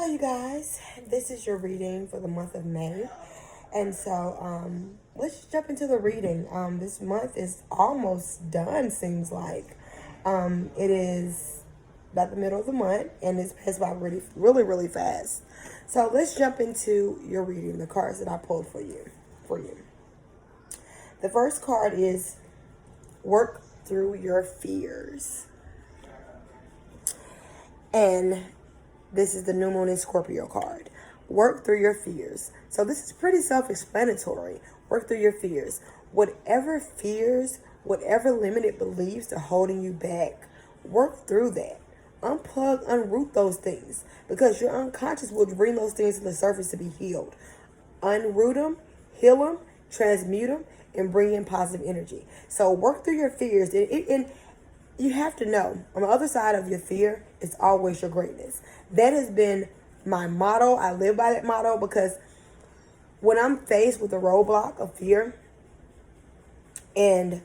Hello, you guys. This is your reading for the month of May. And so, let's just jump into the reading. This month is almost done, seems like. It is about the middle of the month, and it's passed by really, really, really fast. So, let's jump into your reading, the cards that I pulled for you. The first card is Work Through Your Fears. And this is the New Moon in Scorpio card. Work through your fears. So this is pretty self-explanatory. Work through your fears. Whatever fears, whatever limited beliefs are holding you back, work through that. Unplug, unroot those things, because your unconscious will bring those things to the surface to be healed. Unroot them, heal them, transmute them, and bring in positive energy. So work through your fears. And you have to know, on the other side of your fear is always your greatness. That has been my motto. I live by that motto, because when I'm faced with a roadblock of fear, and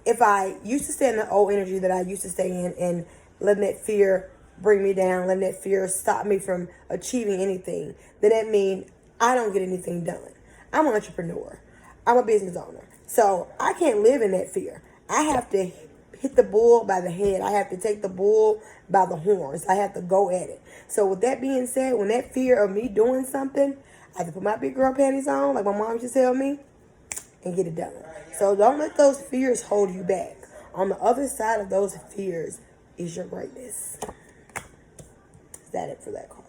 if I used to stay in the old energy that I used to stay in and letting that fear bring me down, letting that fear stop me from achieving anything, then that means I don't get anything done. I'm an entrepreneur. I'm a business owner. So I can't live in that fear. I have to hit the bull by the head. I have to take the bull by the horns. I have to go at it. So with that being said, when that fear of me doing something, I have to put my big girl panties on, like my mom used to tell me, and get it done. So don't let those fears hold you back. On the other side of those fears is your greatness. Is that it for that card?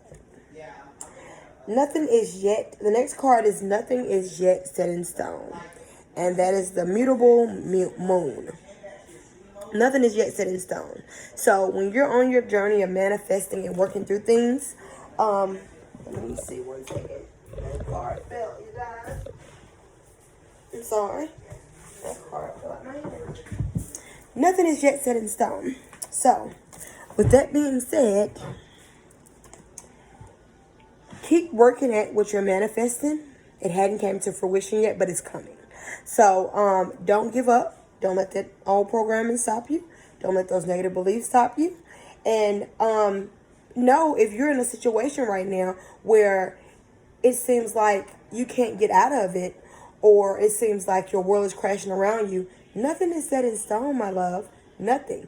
Nothing is yet. The next card is Nothing Is Yet Set in Stone. And that is the mutable moon. Nothing is yet set in stone. So when you're on your journey of manifesting and working through things, let me see 1 second. That card fell, you guys. I'm sorry. That card fell out my hand. Nothing is yet set in stone. So, with that being said, keep working at what you're manifesting. It hadn't came to fruition yet, but it's coming. So, don't give up. Don't let that old programming stop you. Don't let those negative beliefs stop you. And know if you're in a situation right now where it seems like you can't get out of it, or it seems like your world is crashing around you, nothing is set in stone, my love. Nothing.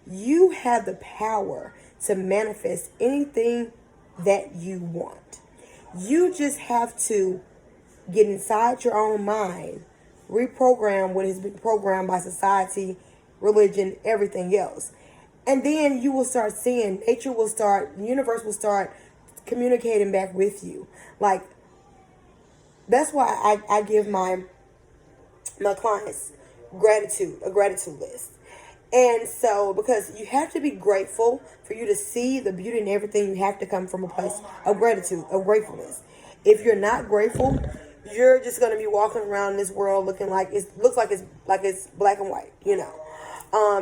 You have the power to manifest anything that you want. You just have to get inside your own mind, reprogram what has been programmed by society, religion, everything else. And then you will start seeing, nature will start, the universe will start communicating back with you. Like, that's why I give my clients a gratitude list. And so, because you have to be grateful for you to see the beauty in everything, you have to come from a place of gratitude, of gratefulness. If you're not grateful, you're just going to be walking around this world looking like it's black and white,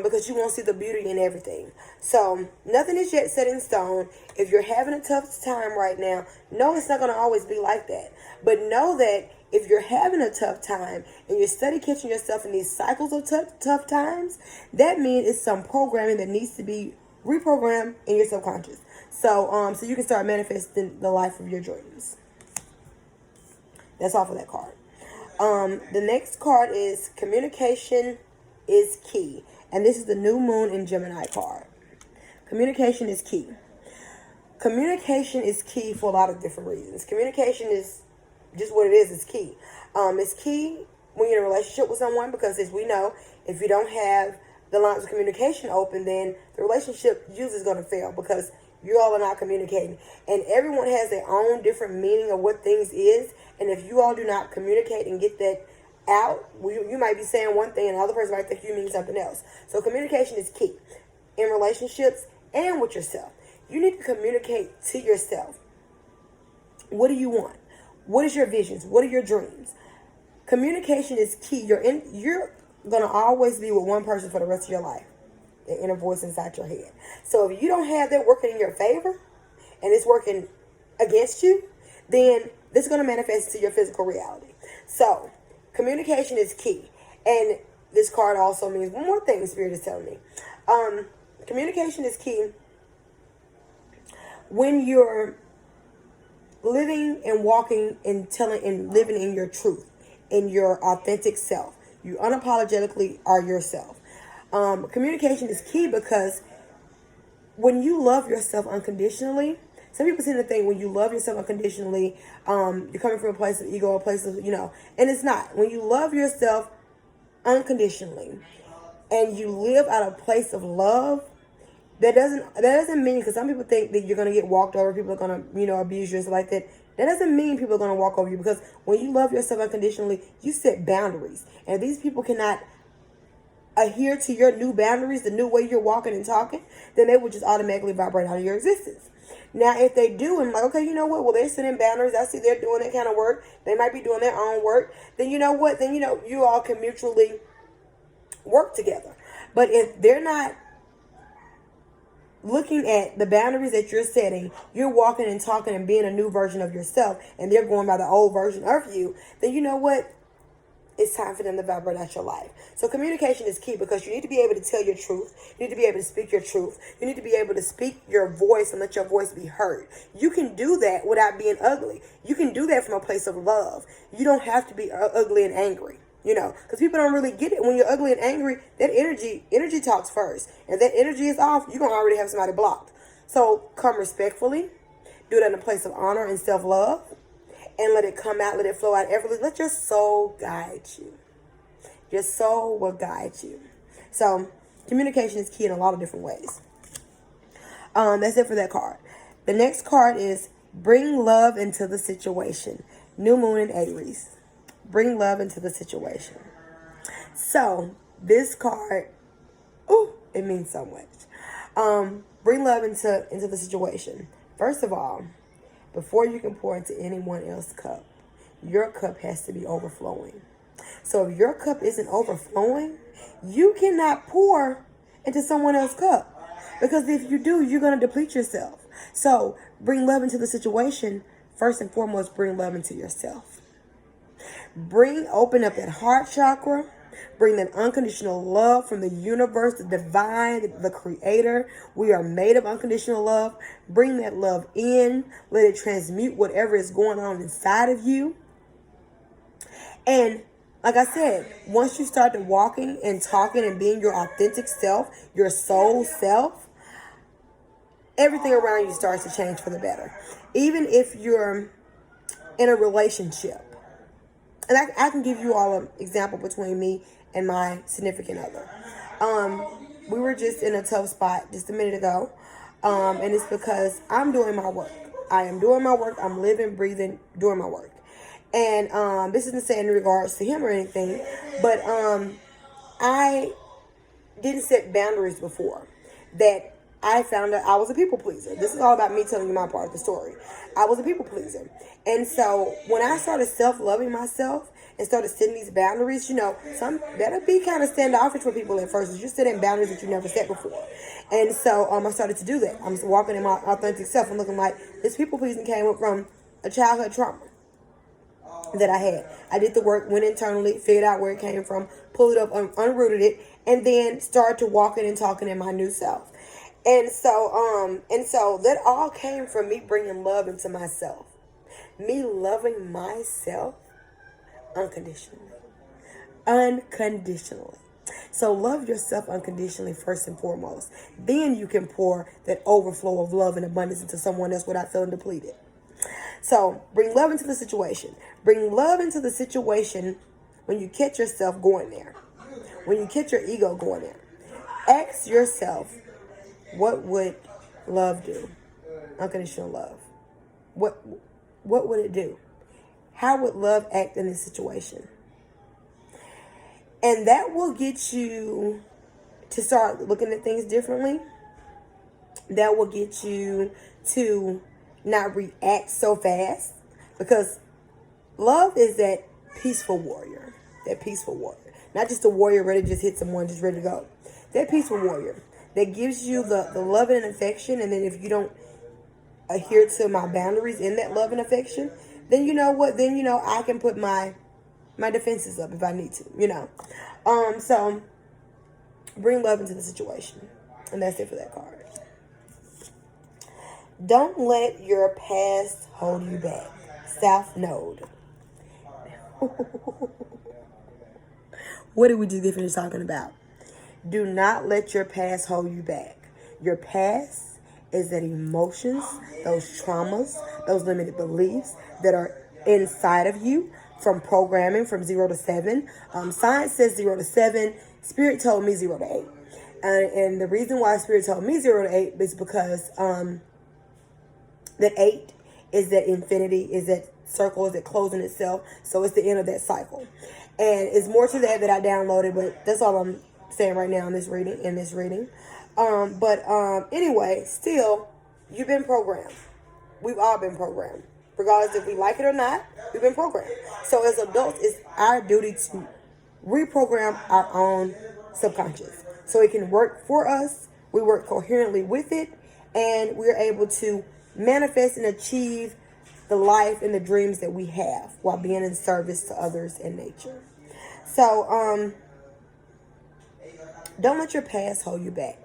because you won't see the beauty in everything. So nothing is yet set in stone. If you're having a tough time right now, no, it's not going to always be like that. But know that if you're having a tough time and you're steady catching yourself in these cycles of tough times, that means it's some programming that needs to be reprogrammed in your subconscious. So you can start manifesting the life of your dreams. That's all for that card. The next card is Communication is Key. And this is the New Moon in Gemini card. Communication is key. Communication is key for a lot of different reasons. Communication is just what it is. It's key. It's key when you're in a relationship with someone, because as we know, if you don't have the lines of communication open, then the relationship usually is going to fail, because you all are not communicating. And everyone has their own different meaning of what things is. And if you all do not communicate and get that out, you might be saying one thing and the other person might think you mean something else. So communication is key in relationships and with yourself. You need to communicate to yourself. What do you want? What is your visions? What are your dreams? Communication is key. You're going to always be with one person for the rest of your life. The inner voice inside your head. So if you don't have that working in your favor and it's working against you, then this is going to manifest into your physical reality. So communication is key. And this card also means one more thing Spirit is telling me. Communication is key when you're living and walking and telling and living in your truth, in your authentic self, you unapologetically are yourself. Communication is key because when you love yourself unconditionally, some people seem to think when you love yourself unconditionally, you're coming from a place of ego, a place of, and it's not. When you love yourself unconditionally and you live out of a place of love, that doesn't mean, because some people think that you're gonna get walked over, people are gonna abuse you and stuff like that. That doesn't mean people are gonna walk over you, because when you love yourself unconditionally, you set boundaries, and if these people cannot adhere to your new boundaries, the new way you're walking and talking, then they will just automatically vibrate out of your existence. Now, if they do, and like, okay, you know what? Well, they're setting boundaries. I see they're doing that kind of work. They might be doing their own work. Then you know what? Then you all can mutually work together. But if they're not looking at the boundaries that you're setting, you're walking and talking and being a new version of yourself, and they're going by the old version of you, then you know what? It's time for them to vibrate out your life. So communication is key, because you need to be able to tell your truth. You need to be able to speak your truth. You need to be able to speak your voice and let your voice be heard. You can do that without being ugly. You can do that from a place of love. You don't have to be ugly and angry. Because people don't really get it. When you're ugly and angry, that energy talks first. And that energy is off, you're going to already have somebody blocked. So come respectfully. Do it in a place of honor and self-love. And let it come out, let it flow out effortlessly. Let your soul guide you. Your soul will guide you. So communication is key in a lot of different ways. That's it for that card. The next card is bring love into the situation. New moon in Aries. Bring love into the situation. So this card, it means so much. Bring love into the situation. First of all, before you can pour into anyone else's cup, your cup has to be overflowing. So if your cup isn't overflowing, you cannot pour into someone else's cup. Because if you do, you're going to deplete yourself. So bring love into the situation. First and foremost, bring love into yourself. Open up that heart chakra. Bring that unconditional love from the universe, the divine, the creator. We are made of unconditional love. Bring that love in. Let it transmute whatever is going on inside of you. And like I said, once you start to walking and talking and being your authentic self, your soul self, everything around you starts to change for the better. Even if you're in a relationship. And I can give you all an example between me and my significant other. We were just in a tough spot just a minute ago. And it's because I'm doing my work. I am doing my work. I'm living, breathing, doing my work. And this isn't saying in regards to him or anything, but I didn't set boundaries before. That I found out I was a people pleaser. This is all about me telling you my part of the story. I was a people pleaser. And so when I started self-loving myself and started setting these boundaries, some better be kind of standoffish with people at first. You're setting boundaries that you never set before. And so I started to do that. I'm walking in my authentic self and looking like this people pleasing came up from a childhood trauma that I had. I did the work, went internally, figured out where it came from, pulled it up, unrooted it, and then started to walking and talking in my new self. And so that all came from me bringing love into myself. Me loving myself unconditionally. Unconditionally. So love yourself unconditionally first and foremost. Then you can pour that overflow of love and abundance into someone else without feeling depleted. So bring love into the situation. Bring love into the situation when you catch yourself going there. When you catch your ego going there. Ask yourself, what would love do? Unconditional love. What would it do? How would love act in this situation? And that will get you to start looking at things differently. That will get you to not react so fast. Because love is that peaceful warrior. That peaceful warrior. Not just a warrior ready to just hit someone, just ready to go. That peaceful warrior that gives you the love and affection. And then if you don't adhere to my boundaries in that love and affection, then you know what? Then, I can put my defenses up if I need to, So bring love into the situation. And that's it for that card. Don't let your past hold you back. South Node. What did we just get finished talking about? Do not let your past hold you back. Your past is that emotions, those traumas, those limited beliefs that are inside of you from programming from 0 to 7. Science says 0 to 7. Spirit told me 0 to 8. And the reason why Spirit told me 0 to 8 is because that 8 is that infinity, is that circle, is that closing itself. So it's the end of that cycle. And it's more to that I downloaded, but that's all I'm saying right now in this reading. Anyway, still, you've been programmed. We've all been programmed. Regardless if we like it or not, we've been programmed. So as adults, it's our duty to reprogram our own subconscious so it can work for us. We work coherently with it, and we're able to manifest and achieve the life and the dreams that we have while being in service to others and nature. So, don't let your past hold you back.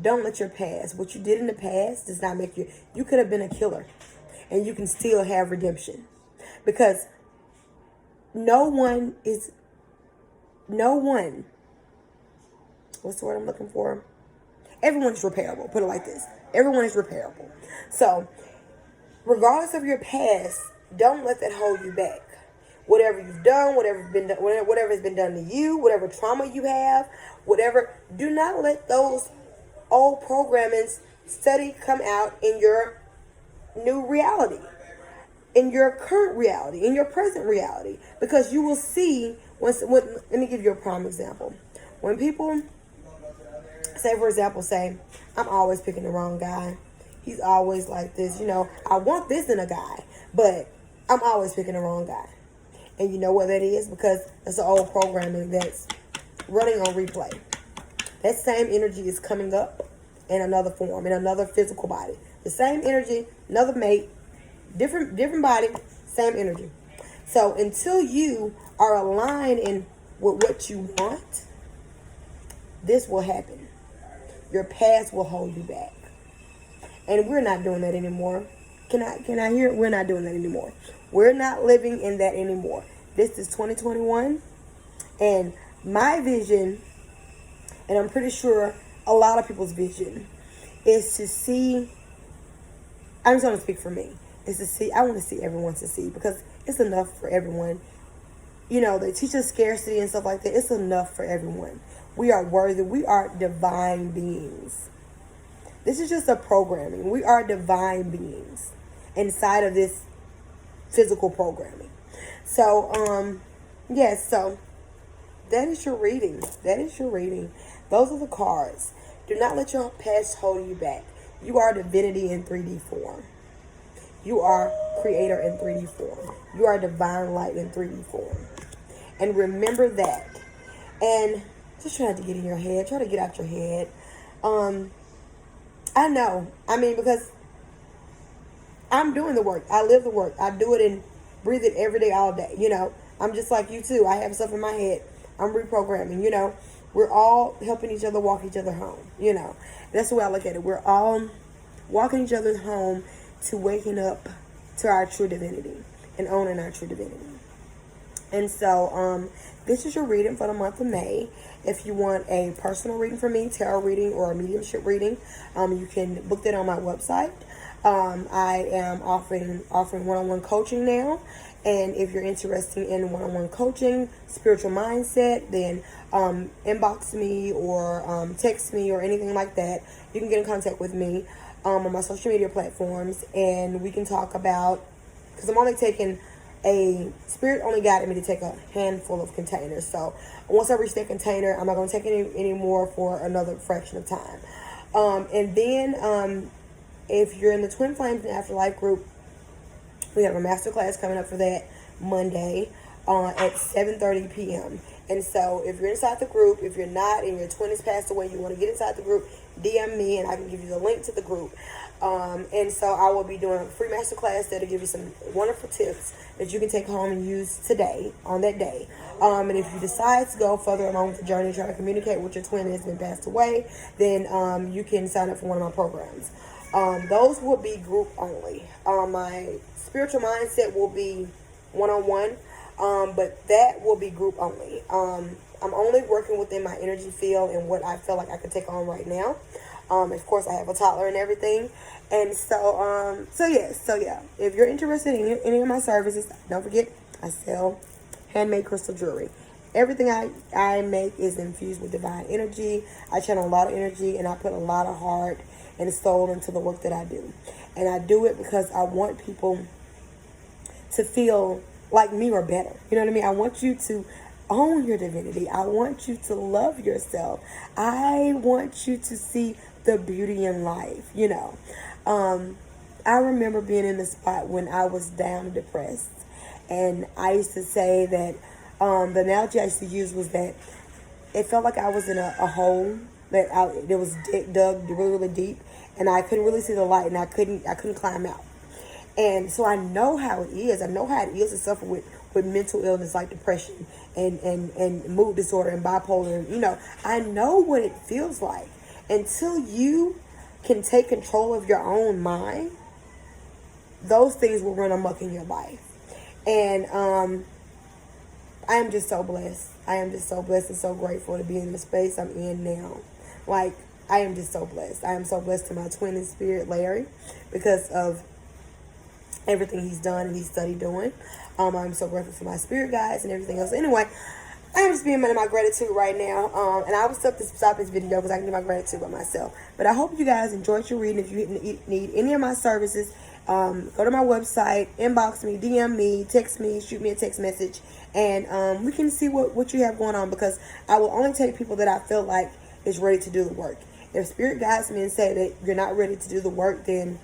Don't let your past, what you did in the past does not make you, you could have been a killer and you can still have redemption. Because no one, what's the word I'm looking for? Everyone is repairable, put it like this. Everyone is repairable. So, regardless of your past, don't let that hold you back. Whatever you've done, whatever has been done to you, whatever trauma you have, whatever, do not let those old programmings come out in your new reality, in your current reality, in your present reality. Because you will see, let me give you a prime example. When people say, for example, I'm always picking the wrong guy. He's always like this, I want this in a guy, but I'm always picking the wrong guy. And you know what that is? Because that's the old programming that's running on replay. That same energy is coming up in another form, in another physical body. The same energy, another mate, different body, same energy. So until you are aligned in with what you want, this will happen. Your past will hold you back. And we're not doing that anymore. Can I hear it? We're not doing that anymore. We're not living in that anymore. This is 2021. And my vision, and I'm pretty sure a lot of people's vision, is to see, I'm just going to speak for me, is to see, I want to see everyone succeed because it's enough for everyone. They teach us scarcity and stuff like that. It's enough for everyone. We are worthy. We are divine beings. This is just a programming. We are divine beings inside of this physical programming. So, yes, so that is your reading. Those are the cards. Do not let your past hold you back. You are divinity in 3D form. You are creator in 3D form. You are divine light in 3D form. And remember that. And just try to get in your head. Try to get out your head. I know. Because I'm doing the work. I live the work. I do it and breathe it every day, all day. I'm just like you too. I have stuff in my head. I'm reprogramming, We're all helping each other walk each other home, That's the way I look at it. We're all walking each other home to waking up to our true divinity and owning our true divinity. And so, this is your reading for the month of May. If you want a personal reading from me, tarot reading, or a mediumship reading, you can book that on my website. I am offering one-on-one coaching now. And if you're interested in one-on-one coaching, spiritual mindset, then inbox me or text me or anything like that. You can get in contact with me on my social media platforms, and we can talk about, because I'm only taking Spirit only guided me to take a handful of containers. So once I reach that container, I'm not going to take any more for another fraction of time. And then if you're in the Twin Flames and Afterlife group, we have a masterclass coming up for that Monday at 7:30 p.m. And so if you're inside the group, if you're not and your twin has passed away, you want to get inside the group, DM me and I can give you the link to the group. And so I will be doing a free masterclass that'll give you some wonderful tips that you can take home and use today, on that day. And if you decide to go further along with the journey, trying to communicate with your twin that has been passed away, then you can sign up for one of my programs. Those will be group only. My spiritual mindset will be one-on-one, but that will be group only. I'm only working within my energy field and what I feel like I can take on right now. Of course, I have a toddler and everything, and so yeah. If you're interested in any of my services, don't forget I sell handmade crystal jewelry. Everything I make is infused with divine energy. I channel a lot of energy, and I put a lot of heart and soul into the work that I do. And I do it because I want people to feel like me or better. You know what I mean? I want you to own your divinity. I want you to love yourself. I want you to see the beauty in life, you know. I remember being in the spot when I was down and depressed. And I used to say that the analogy I used to use was that it felt like I was in a hole that it was dug really, really deep, and I couldn't really see the light, and I couldn't climb out. And so I know how it is. I know how it is to suffer with mental illness like depression and mood disorder and bipolar. You know, I know what it feels like. Until you can take control of your own mind, those things will run amok in your life. And I am just so blessed. I am just so blessed and so grateful to be in the space I'm in now. Like, I am just so blessed. I am so blessed to my twin in spirit, Larry, because of everything he's done and he's studied doing. I'm so grateful for my spirit guides and everything else. Anyway, I am just being in my gratitude right now. And I will stop this video because I can do my gratitude by myself. But I hope you guys enjoyed your reading. If you need any of my services, go to my website, inbox me, DM me, text me, shoot me a text message, and we can see what you have going on, because I will only take people that I feel like is ready to do the work. If spirit guides me and say that you're not ready to do the work, then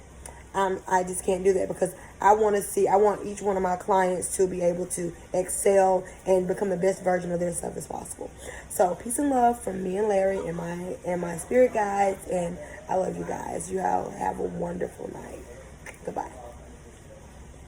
I just can't do that, because I want each one of my clients to be able to excel and become the best version of themselves as possible. So peace and love from me and Larry and my spirit guides, and I love you guys. You all have a wonderful night. Goodbye.